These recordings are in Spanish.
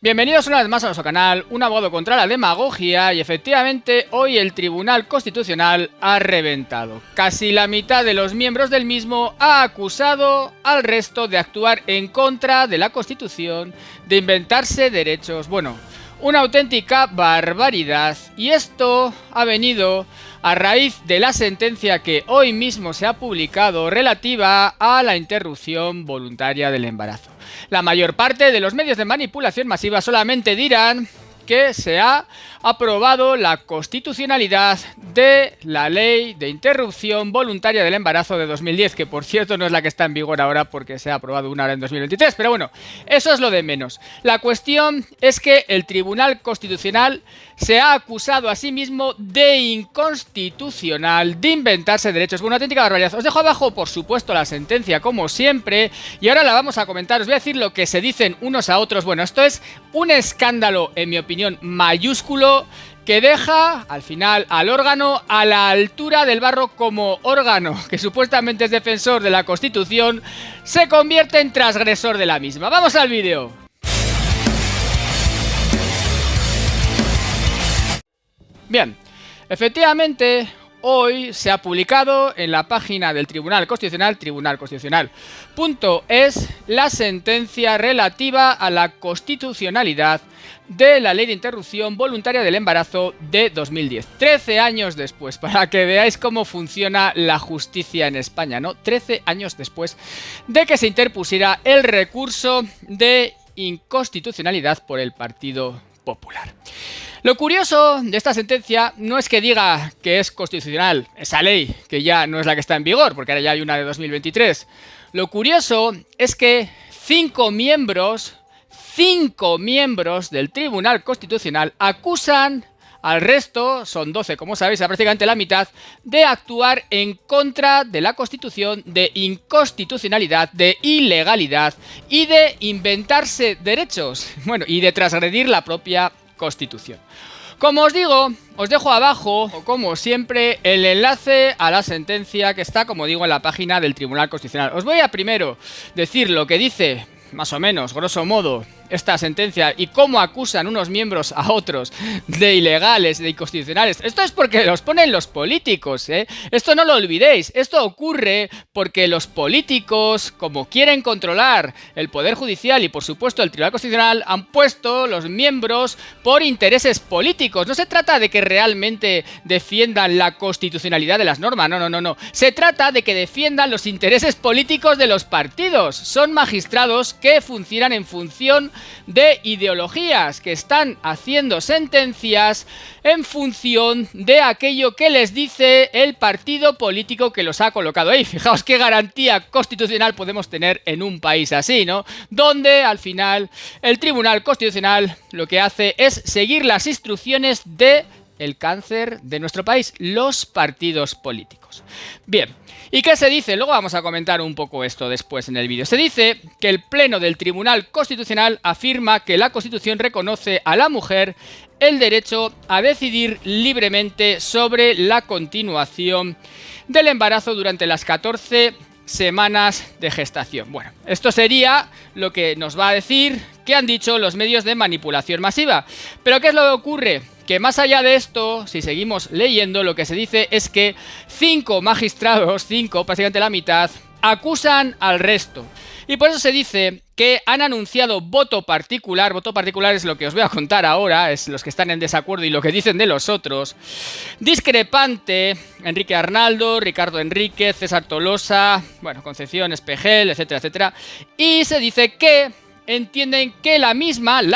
Bienvenidos una vez más a nuestro canal, un abogado contra la demagogia, y efectivamente hoy el Tribunal Constitucional ha reventado. Casi la mitad de los miembros del mismo ha acusado al resto de actuar en contra de la Constitución, de inventarse derechos. Bueno, una auténtica barbaridad, y esto ha venido a raíz de la sentencia que hoy mismo se ha publicado relativa a la interrupción voluntaria del embarazo. La mayor parte de los medios de manipulación masiva solamente dirán que se ha aprobado la constitucionalidad de la ley de interrupción voluntaria del embarazo de 2010, que por cierto no es la que está en vigor ahora porque se ha aprobado una ahora en 2023, pero bueno, eso es lo de menos. La cuestión es que el Tribunal Constitucional se ha acusado a sí mismo de inconstitucional, de inventarse derechos. Bueno, una auténtica barbaridad. Os dejo abajo, por supuesto, la sentencia, como siempre, y ahora la vamos a comentar. Os voy a decir lo que se dicen unos a otros. Bueno, esto es un escándalo, en mi opinión, mayúsculo, que deja, al final, al órgano a la altura del barro como órgano, que supuestamente es defensor de la Constitución, se convierte en transgresor de la misma. ¡Vamos al vídeo! Bien, efectivamente, hoy se ha publicado en la página del Tribunal Constitucional, tribunalconstitucional.es, la sentencia relativa a la constitucionalidad de la ley de interrupción voluntaria del embarazo de 2010. 13 años después, para que veáis cómo funciona la justicia en España, ¿no? 13 años después de que se interpusiera el recurso de inconstitucionalidad por el Partido Popular. Lo curioso de esta sentencia no es que diga que es constitucional esa ley, que ya no es la que está en vigor, porque ahora ya hay una de 2023. Lo curioso es que 5 miembros del Tribunal Constitucional acusan al resto, son 12 como sabéis, a prácticamente la mitad, de actuar en contra de la Constitución, de inconstitucionalidad, de ilegalidad y de inventarse derechos, bueno, y de transgredir la propia Constitución. Como os digo, os dejo abajo, como siempre, el enlace a la sentencia que está, como digo, en la página del Tribunal Constitucional. Os voy a primero decir lo que dice, más o menos, grosso modo, esta sentencia y cómo acusan unos miembros a otros de ilegales, de inconstitucionales. Esto es porque los ponen los políticos, ¿eh? Esto no lo olvidéis. Esto ocurre porque los políticos, como quieren controlar el Poder Judicial y por supuesto el Tribunal Constitucional, han puesto los miembros por intereses políticos. No se trata de que realmente defiendan la constitucionalidad de las normas, no. Se trata de que defiendan los intereses políticos de los partidos. Son magistrados que funcionan en función de ideologías, que están haciendo sentencias en función de aquello que les dice el partido político que los ha colocado ahí. Fijaos qué garantía constitucional podemos tener en un país así, ¿no? Donde al final el Tribunal Constitucional lo que hace es seguir las instrucciones de el cáncer de nuestro país, los partidos políticos. Bien, ¿y qué se dice? Luego vamos a comentar un poco esto después en el vídeo. Se dice que el Pleno del Tribunal Constitucional afirma que la Constitución reconoce a la mujer el derecho a decidir libremente sobre la continuación del embarazo durante las 14 semanas de gestación. Bueno, esto sería lo que nos va a decir que han dicho los medios de manipulación masiva. Pero ¿qué es lo que ocurre? Que más allá de esto, si seguimos leyendo, lo que se dice es que 5 magistrados, 5, prácticamente la mitad, acusan al resto. Y por eso se dice que han anunciado voto particular. Voto particular es lo que os voy a contar ahora, es los que están en desacuerdo y lo que dicen de los otros. Discrepante, Enrique Arnaldo, Ricardo Enríquez, César Tolosa, bueno, Concepción Espejel, etcétera, etcétera. Y se dice que entienden que la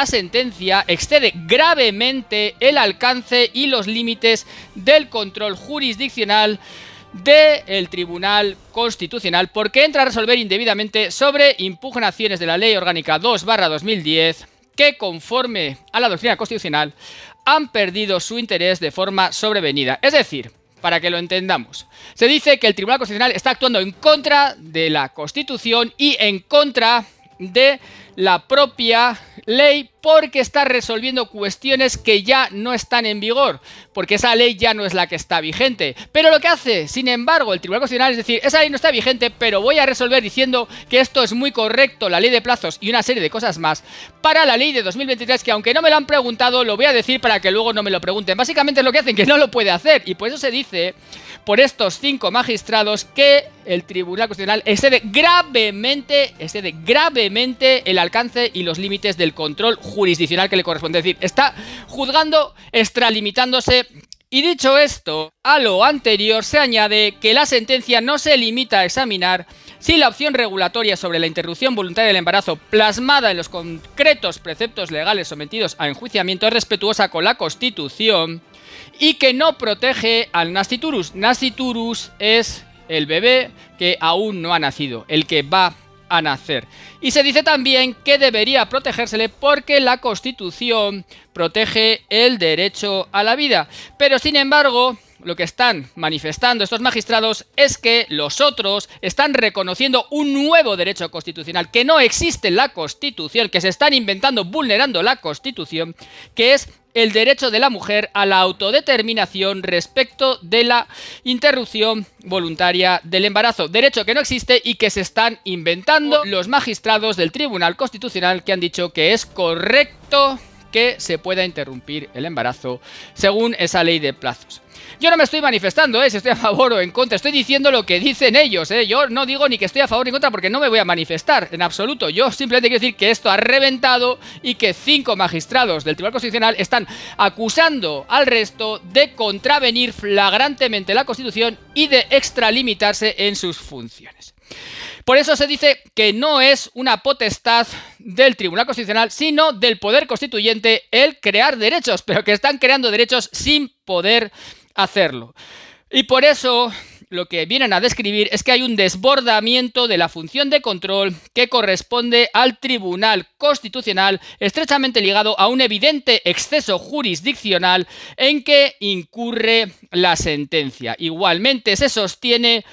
sentencia, excede gravemente el alcance y los límites del control jurisdiccional del Tribunal Constitucional, porque entra a resolver indebidamente sobre impugnaciones de la Ley Orgánica 2/2010 que, conforme a la doctrina constitucional, han perdido su interés de forma sobrevenida. Es decir, para que lo entendamos, se dice que el Tribunal Constitucional está actuando en contra de la Constitución y en contra de la propia ley porque está resolviendo cuestiones que ya no están en vigor, porque esa ley ya no es la que está vigente. Pero lo que hace, sin embargo, el Tribunal Constitucional es decir, esa ley no está vigente, pero voy a resolver diciendo que esto es muy correcto, la ley de plazos y una serie de cosas más, para la ley de 2023, que aunque no me lo han preguntado, lo voy a decir para que luego no me lo pregunten. Básicamente es lo que hacen, que no lo puede hacer, y por eso se dice, por estos 5 magistrados, que el Tribunal Constitucional excede gravemente el alcance y los límites del control jurisdiccional que le corresponde. Es decir, está juzgando extralimitándose. Y dicho esto, a lo anterior se añade que la sentencia no se limita a examinar si la opción regulatoria sobre la interrupción voluntaria del embarazo plasmada en los concretos preceptos legales sometidos a enjuiciamiento es respetuosa con la Constitución y que no protege al nasciturus. Nasciturus es el bebé que aún no ha nacido, el que va a nacer. Y se dice también que debería protegérsele porque la Constitución protege el derecho a la vida. Pero sin embargo, lo que están manifestando estos magistrados es que los otros están reconociendo un nuevo derecho constitucional que no existe en la Constitución, que se están inventando vulnerando la Constitución, que es el derecho de la mujer a la autodeterminación respecto de la interrupción voluntaria del embarazo. Derecho que no existe y que se están inventando los magistrados del Tribunal Constitucional, que han dicho que es correcto que se pueda interrumpir el embarazo según esa ley de plazos. Yo no me estoy manifestando, si estoy a favor o en contra, estoy diciendo lo que dicen ellos, Yo no digo ni que estoy a favor ni en contra porque no me voy a manifestar, en absoluto. Yo simplemente quiero decir que esto ha reventado y que 5 magistrados del Tribunal Constitucional están acusando al resto de contravenir flagrantemente la Constitución y de extralimitarse en sus funciones. Por eso se dice que no es una potestad del Tribunal Constitucional, sino del Poder Constituyente el crear derechos, pero que están creando derechos sin poder hacerlo. Y por eso lo que vienen a describir es que hay un desbordamiento de la función de control que corresponde al Tribunal Constitucional, estrechamente ligado a un evidente exceso jurisdiccional en que incurre la sentencia. Igualmente se sostiene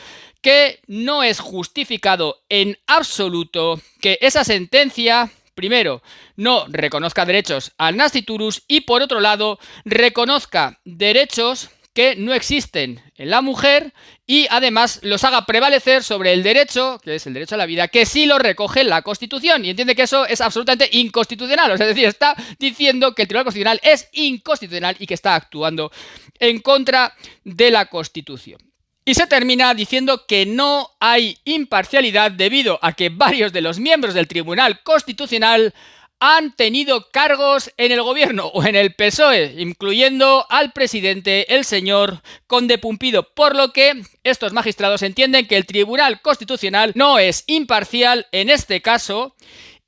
que no es justificado en absoluto que esa sentencia, primero, no reconozca derechos al nasciturus y, por otro lado, reconozca derechos que no existen en la mujer y, además, los haga prevalecer sobre el derecho, que es el derecho a la vida, que sí lo recoge la Constitución. Y entiende que eso es absolutamente inconstitucional. Es decir, está diciendo que el Tribunal Constitucional es inconstitucional y que está actuando en contra de la Constitución. Y se termina diciendo que no hay imparcialidad debido a que varios de los miembros del Tribunal Constitucional han tenido cargos en el gobierno o en el PSOE, incluyendo al presidente, el señor Conde Pumpido, por lo que estos magistrados entienden que el Tribunal Constitucional no es imparcial en este caso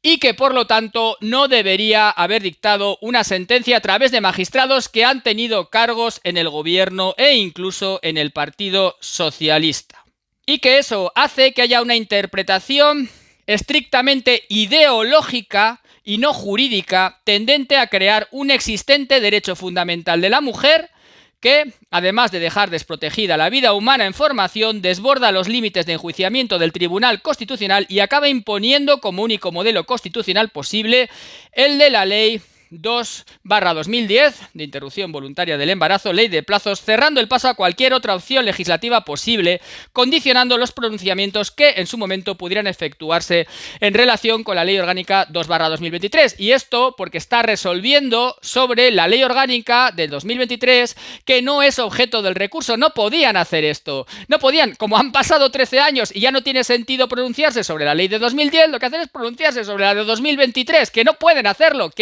y que por lo tanto no debería haber dictado una sentencia a través de magistrados que han tenido cargos en el gobierno e incluso en el Partido Socialista. Y que eso hace que haya una interpretación estrictamente ideológica y no jurídica tendente a crear un existente derecho fundamental de la mujer que, además de dejar desprotegida la vida humana en formación, desborda los límites de enjuiciamiento del Tribunal Constitucional y acaba imponiendo como único modelo constitucional posible el de la Ley 2/2010 de interrupción voluntaria del embarazo, ley de plazos, cerrando el paso a cualquier otra opción legislativa posible, condicionando los pronunciamientos que en su momento pudieran efectuarse en relación con la ley orgánica 2/2023. Y esto porque está resolviendo sobre la ley orgánica del 2023 que no es objeto del recurso. No podían hacer esto. No podían, como han pasado 13 años y ya no tiene sentido pronunciarse sobre la ley de 2010, lo que hacen es pronunciarse sobre la de 2023, que no pueden hacerlo,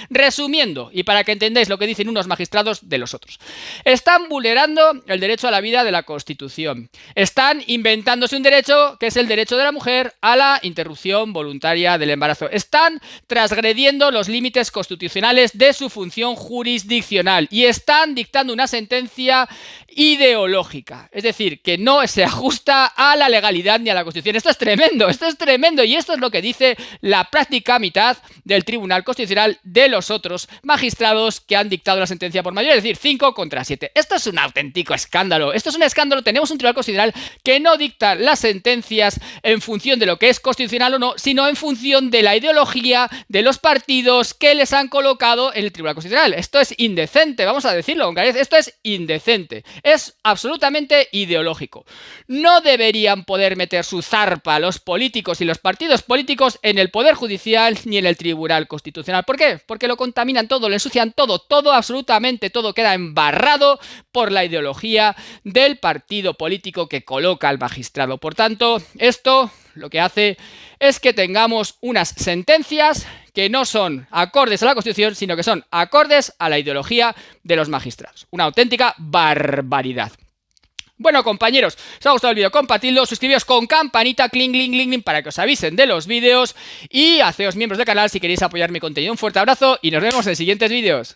Resumiendo, y para que entendáis lo que dicen unos magistrados de los otros, están vulnerando el derecho a la vida de la Constitución. Están inventándose un derecho que es el derecho de la mujer a la interrupción voluntaria del embarazo. Están transgrediendo los límites constitucionales de su función jurisdiccional y están dictando una sentencia ideológica. Es decir, que no se ajusta a la legalidad ni a la Constitución. Esto es tremendo y esto es lo que dice la práctica mitad del Tribunal Constitucional Constitucional de los otros magistrados que han dictado la sentencia por mayoría, es decir, 5 contra 7. Esto es un auténtico escándalo. Esto es un escándalo. Tenemos un Tribunal Constitucional que no dicta las sentencias en función de lo que es constitucional o no, sino en función de la ideología de los partidos que les han colocado en el Tribunal Constitucional. Esto es indecente, vamos a decirlo con clareza. Esto es indecente. Es absolutamente ideológico. No deberían poder meter su zarpa los políticos y los partidos políticos en el Poder Judicial ni en el Tribunal Constitucional. ¿Por qué? Porque lo contaminan todo, lo ensucian todo, absolutamente todo queda embarrado por la ideología del partido político que coloca al magistrado. Por tanto, esto lo que hace es que tengamos unas sentencias que no son acordes a la Constitución, sino que son acordes a la ideología de los magistrados. Una auténtica barbaridad. Bueno, compañeros, si os ha gustado el vídeo, compartidlo, suscribíos con campanita, cling, cling, cling, cling, para que os avisen de los vídeos y haceos miembros del canal si queréis apoyar mi contenido. Un fuerte abrazo y nos vemos en siguientes vídeos.